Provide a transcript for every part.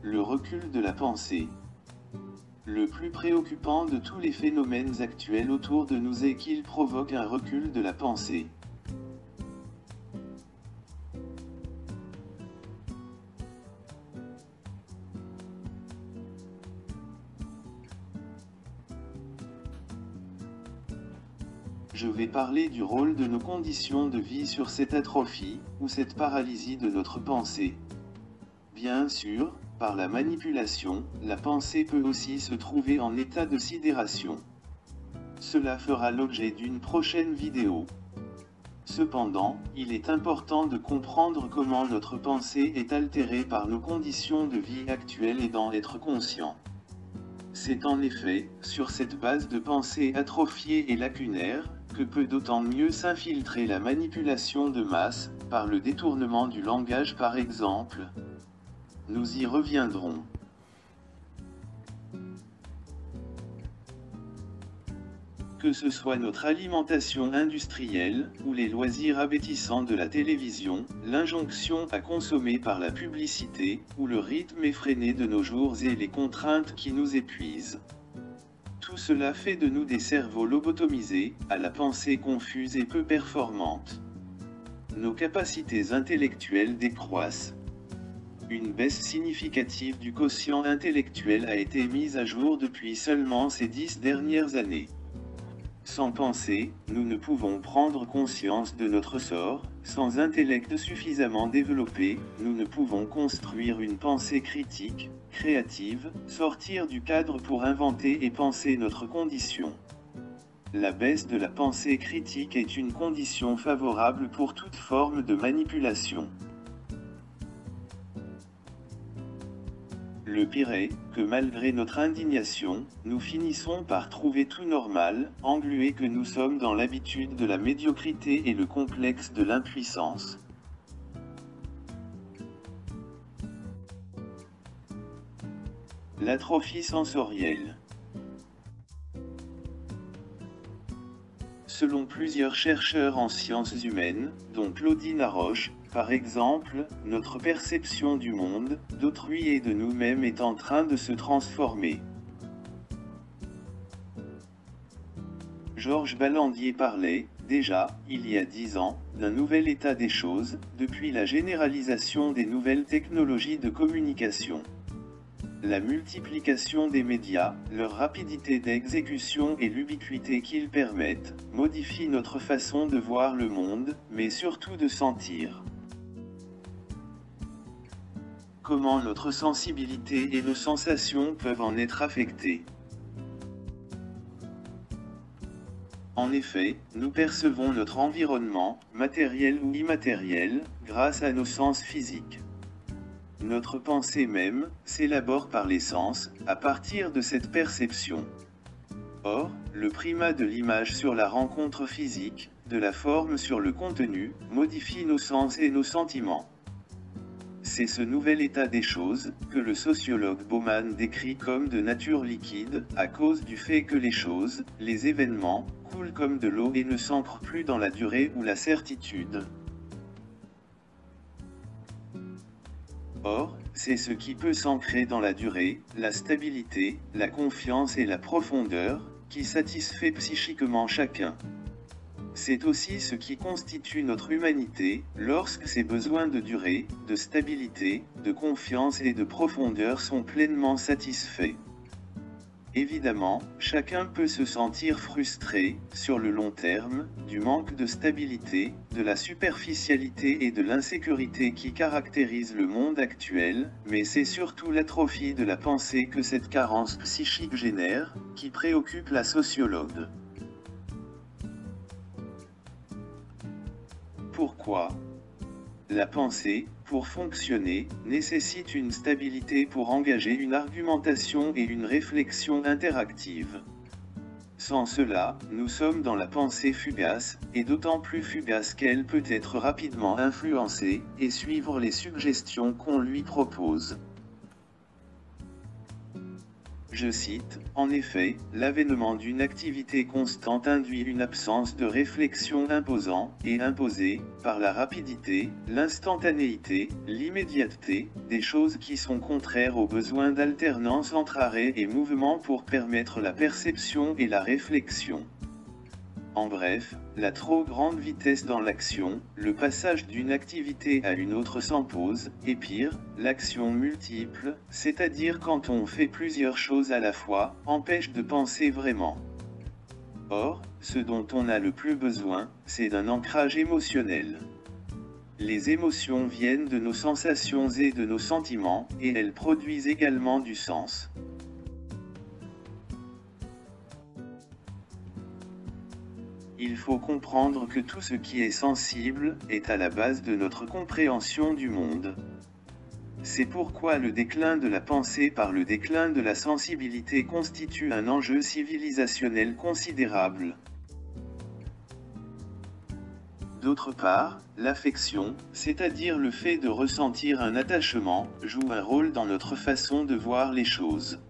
Le recul de la pensée. Le plus préoccupant de tous les phénomènes actuels autour de nous est qu'ils provoquent un recul de la pensée. Je vais parler du rôle de nos conditions de vie sur cette atrophie, ou cette paralysie de notre pensée. Bien sûr, par la manipulation, la pensée peut aussi se trouver en état de sidération. Cela fera l'objet d'une prochaine vidéo. Cependant, il est important de comprendre comment notre pensée est altérée par nos conditions de vie actuelles et d'en être conscient. C'est en effet, sur cette base de pensée atrophiée et lacunaire, que peut d'autant mieux s'infiltrer la manipulation de masse, par le détournement du langage par exemple. Nous y reviendrons. Que ce soit notre alimentation industrielle, ou les loisirs abétissants de la télévision, l'injonction à consommer par la publicité, ou le rythme effréné de nos jours et les contraintes qui nous épuisent. Tout cela fait de nous des cerveaux lobotomisés, à la pensée confuse et peu performante. Nos capacités intellectuelles décroissent. Une baisse significative du quotient intellectuel a été mise à jour depuis seulement ces 10 dernières années. Sans pensée, nous ne pouvons prendre conscience de notre sort. Sans intellect suffisamment développé, nous ne pouvons construire une pensée critique, créative, sortir du cadre pour inventer et penser notre condition. La baisse de la pensée critique est une condition favorable pour toute forme de manipulation. Le pire est, que malgré notre indignation, nous finissons par trouver tout normal, englués que nous sommes dans l'habitude de la médiocrité et le complexe de l'impuissance. L'atrophie sensorielle. Selon plusieurs chercheurs en sciences humaines, dont Claudine Arroche, par exemple, notre perception du monde, d'autrui et de nous-mêmes est en train de se transformer. Georges Balandier parlait, déjà, il y a 10 ans, d'un nouvel état des choses, depuis la généralisation des nouvelles technologies de communication. La multiplication des médias, leur rapidité d'exécution et l'ubiquité qu'ils permettent, modifient notre façon de voir le monde, mais surtout de sentir. Comment notre sensibilité et nos sensations peuvent en être affectées. En effet, nous percevons notre environnement, matériel ou immatériel, grâce à nos sens physiques. Notre pensée même s'élabore par les sens, à partir de cette perception. Or, le primat de l'image sur la rencontre physique, de la forme sur le contenu, modifie nos sens et nos sentiments. C'est ce nouvel état des choses, que le sociologue Bauman décrit comme de nature liquide, à cause du fait que les choses, les événements, coulent comme de l'eau et ne s'ancrent plus dans la durée ou la certitude. Or, c'est ce qui peut s'ancrer dans la durée, la stabilité, la confiance et la profondeur, qui satisfait psychiquement chacun. C'est aussi ce qui constitue notre humanité, lorsque ses besoins de durée, de stabilité, de confiance et de profondeur sont pleinement satisfaits. Évidemment, chacun peut se sentir frustré, sur le long terme, du manque de stabilité, de la superficialité et de l'insécurité qui caractérisent le monde actuel, mais c'est surtout l'atrophie de la pensée que cette carence psychique génère, qui préoccupe la sociologue. Pourquoi ? La pensée, pour fonctionner, nécessite une stabilité pour engager une argumentation et une réflexion interactive. Sans cela, nous sommes dans la pensée fugace, et d'autant plus fugace qu'elle peut être rapidement influencée, et suivre les suggestions qu'on lui propose. Je cite, « En effet, l'avènement d'une activité constante induit une absence de réflexion imposant et imposée par la rapidité, l'instantanéité, l'immédiateté, des choses qui sont contraires au besoin d'alternance entre arrêt et mouvement pour permettre la perception et la réflexion. » En bref, la trop grande vitesse dans l'action, le passage d'une activité à une autre sans pause, et pire, l'action multiple, c'est-à-dire quand on fait plusieurs choses à la fois, empêche de penser vraiment. Or, ce dont on a le plus besoin, c'est d'un ancrage émotionnel. Les émotions viennent de nos sensations et de nos sentiments, et elles produisent également du sens. Il faut comprendre que tout ce qui est sensible est à la base de notre compréhension du monde. C'est pourquoi le déclin de la pensée par le déclin de la sensibilité constitue un enjeu civilisationnel considérable. D'autre part, l'affection, c'est-à-dire le fait de ressentir un attachement, joue un rôle dans notre façon de voir les choses.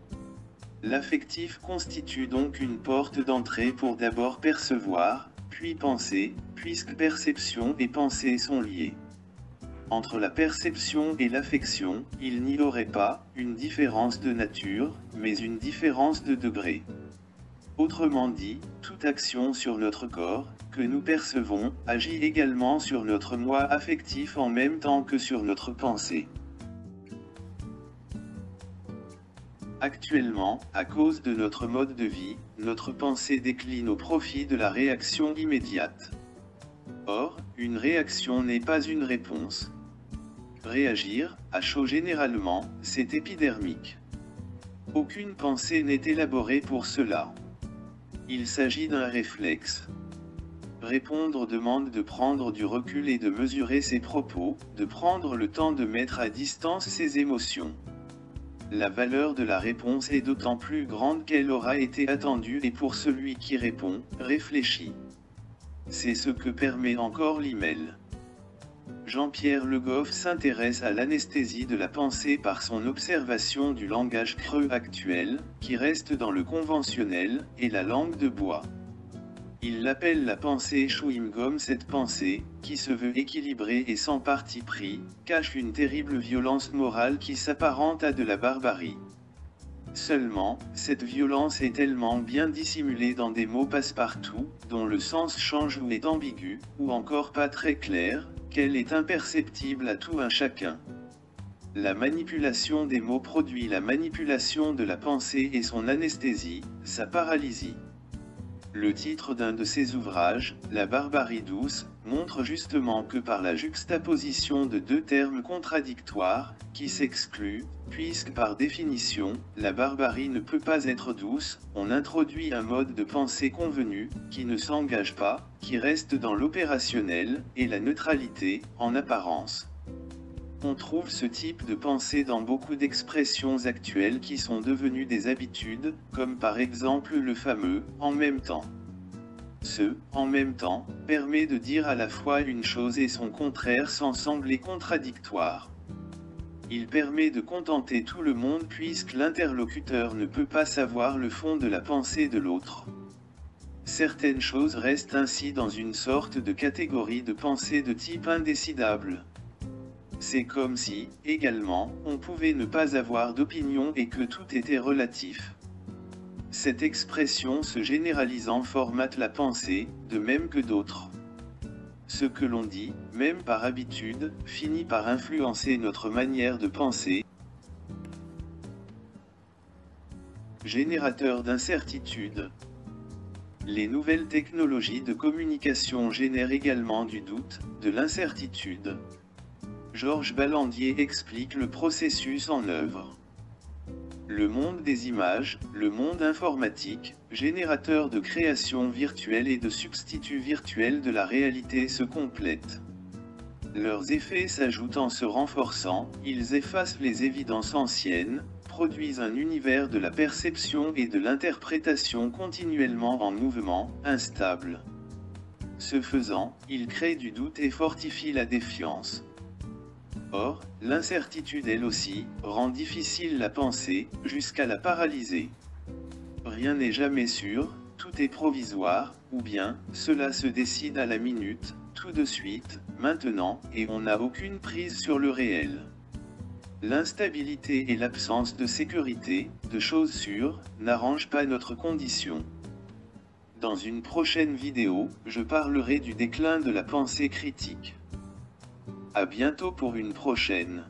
L'affectif constitue donc une porte d'entrée pour d'abord percevoir, puis penser, puisque perception et pensée sont liées. Entre la perception et l'affection, il n'y aurait pas une différence de nature, mais une différence de degré. Autrement dit, toute action sur notre corps, que nous percevons, agit également sur notre moi affectif en même temps que sur notre pensée. Actuellement, à cause de notre mode de vie, notre pensée décline au profit de la réaction immédiate. Or, une réaction n'est pas une réponse. Réagir, à chaud généralement, c'est épidermique. Aucune pensée n'est élaborée pour cela. Il s'agit d'un réflexe. Répondre demande de prendre du recul et de mesurer ses propos, de prendre le temps de mettre à distance ses émotions. La valeur de la réponse est d'autant plus grande qu'elle aura été attendue et pour celui qui répond, réfléchit. C'est ce que permet encore l'email. Jean-Pierre Le Goff s'intéresse à l'anesthésie de la pensée par son observation du langage creux actuel, qui reste dans le conventionnel, et la langue de bois. Il l'appelle la pensée chewing-gum. Cette pensée, qui se veut équilibrée et sans parti pris, cache une terrible violence morale qui s'apparente à de la barbarie. Seulement, cette violence est tellement bien dissimulée dans des mots passe-partout, dont le sens change ou est ambigu, ou encore pas très clair, qu'elle est imperceptible à tout un chacun. La manipulation des mots produit la manipulation de la pensée et son anesthésie, sa paralysie. Le titre d'un de ses ouvrages, La barbarie douce, montre justement que par la juxtaposition de deux termes contradictoires, qui s'excluent, puisque par définition, la barbarie ne peut pas être douce, on introduit un mode de pensée convenu, qui ne s'engage pas, qui reste dans l'opérationnel, et la neutralité, en apparence. On trouve ce type de pensée dans beaucoup d'expressions actuelles qui sont devenues des habitudes, comme par exemple le fameux « en même temps ». Ce « en même temps » permet de dire à la fois une chose et son contraire sans sembler contradictoire. Il permet de contenter tout le monde puisque l'interlocuteur ne peut pas savoir le fond de la pensée de l'autre. Certaines choses restent ainsi dans une sorte de catégorie de pensée de type indécidable. C'est comme si, également, on pouvait ne pas avoir d'opinion et que tout était relatif. Cette expression se généralisant formate la pensée, de même que d'autres. Ce que l'on dit, même par habitude, finit par influencer notre manière de penser. Générateur d'incertitude. Les nouvelles technologies de communication génèrent également du doute, de l'incertitude. Georges Ballandier explique le processus en œuvre. Le monde des images, le monde informatique, générateur de création virtuelle et de substitut virtuel de la réalité se complètent. Leurs effets s'ajoutent en se renforçant, ils effacent les évidences anciennes, produisent un univers de la perception et de l'interprétation continuellement en mouvement, instable. Ce faisant, ils créent du doute et fortifient la défiance. Or, l'incertitude elle aussi, rend difficile la pensée, jusqu'à la paralyser. Rien n'est jamais sûr, tout est provisoire, ou bien, cela se décide à la minute, tout de suite, maintenant, et on n'a aucune prise sur le réel. L'instabilité et l'absence de sécurité, de choses sûres, n'arrangent pas notre condition. Dans une prochaine vidéo, je parlerai du déclin de la pensée critique. À bientôt pour une prochaine.